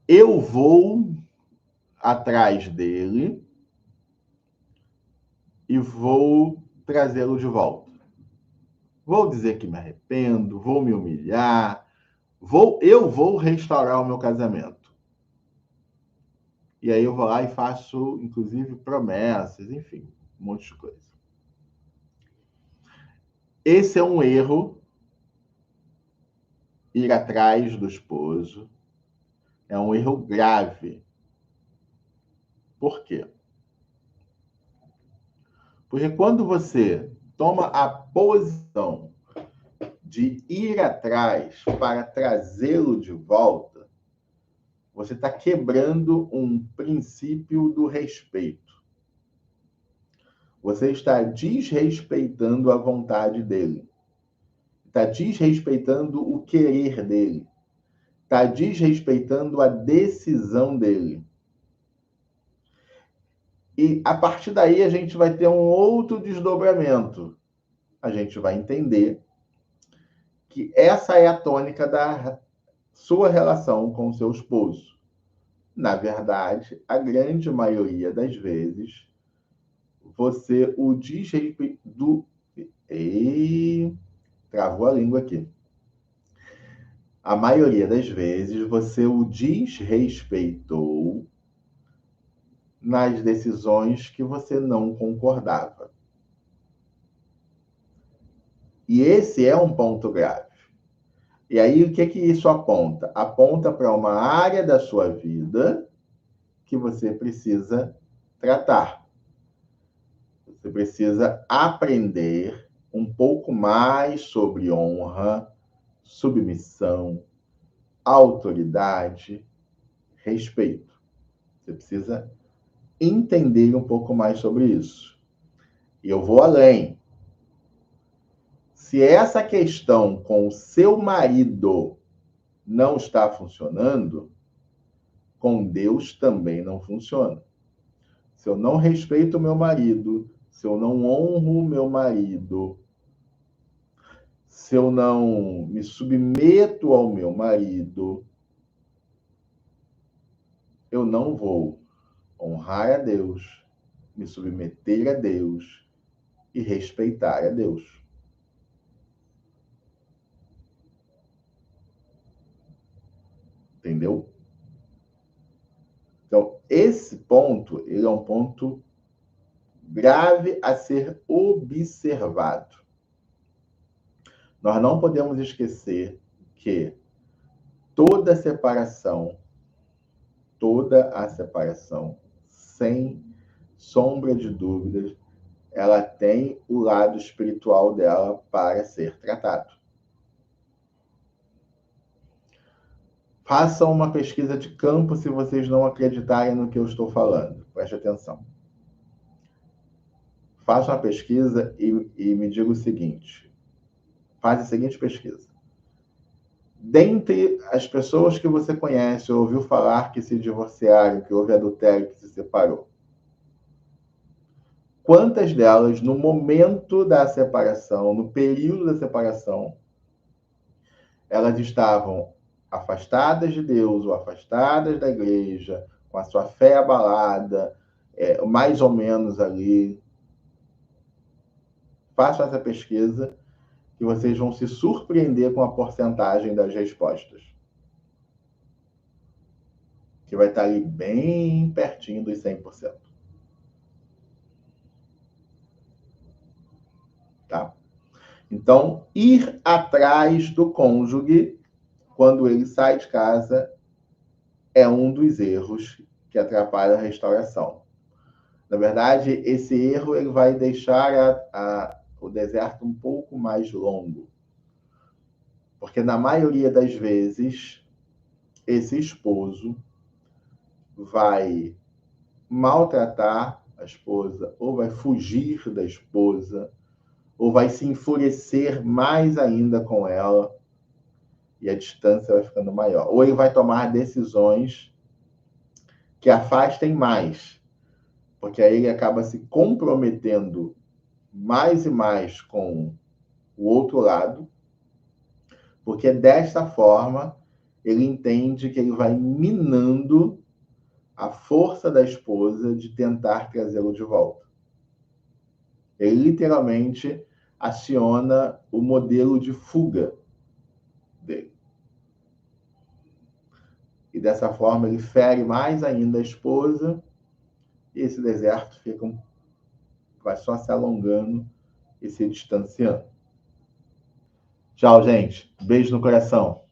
eu vou atrás dele e vou trazê-lo de volta. Vou dizer que me arrependo, vou me humilhar, eu vou restaurar o meu casamento. E aí eu vou lá e faço, inclusive, promessas, enfim, um monte de coisa. Esse é um erro, ir atrás do esposo. É um erro grave. Por quê? Porque quando você toma a posição de ir atrás para trazê-lo de volta, você está quebrando um princípio do respeito. Você está desrespeitando a vontade dele. Está desrespeitando o querer dele. Está desrespeitando a decisão dele. E a partir daí a gente vai ter um outro desdobramento. A gente vai entender que essa é a tônica da sua relação com o seu esposo. Na verdade, a grande maioria das vezes, você o desrespeitou. Travou a língua aqui. A maioria das vezes, você o desrespeitou nas decisões que você não concordava. E esse é um ponto grave. E aí, o que isso aponta? Aponta para uma área da sua vida que você precisa tratar. Você precisa aprender um pouco mais sobre honra, submissão, autoridade, respeito. Você precisa entender um pouco mais sobre isso. E eu vou além. Se essa questão com o seu marido não está funcionando, com Deus também não funciona. Se eu não respeito o meu marido, se eu não honro o meu marido, se eu não me submeto ao meu marido, eu não vou honrar a Deus, me submeter a Deus e respeitar a Deus. Entendeu? Então, esse ponto, ele é um ponto grave a ser observado. Nós não podemos esquecer que toda a separação, sem sombra de dúvidas, ela tem o lado espiritual dela para ser tratado. Façam uma pesquisa de campo se vocês não acreditarem no que eu estou falando. Preste atenção. Faça uma pesquisa e me diga o seguinte. Faz a seguinte pesquisa. Dentre as pessoas que você conhece ou ouviu falar que se divorciaram, que houve adultério, que se separou, quantas delas, no momento da separação, no período da separação, elas estavam afastadas de Deus ou afastadas da igreja, com a sua fé abalada, mais ou menos ali? Façam essa pesquisa que vocês vão se surpreender com a porcentagem das respostas. Que vai estar ali bem pertinho dos 100%. Tá? Então, ir atrás do cônjuge quando ele sai de casa é um dos erros que atrapalha a restauração. Na verdade, esse erro ele vai deixar o deserto um pouco mais longo. Porque, na maioria das vezes, esse esposo vai maltratar a esposa, ou vai fugir da esposa, ou vai se enfurecer mais ainda com ela, e a distância vai ficando maior. Ou ele vai tomar decisões que afastem mais, porque aí ele acaba se comprometendo mais e mais com o outro lado, porque desta forma ele entende que ele vai minando a força da esposa de tentar trazê-lo de volta. Ele literalmente aciona o modelo de fuga dele. E dessa forma ele fere mais ainda a esposa, e esse deserto vai só se alongando e se distanciando. Tchau, gente. Beijo no coração.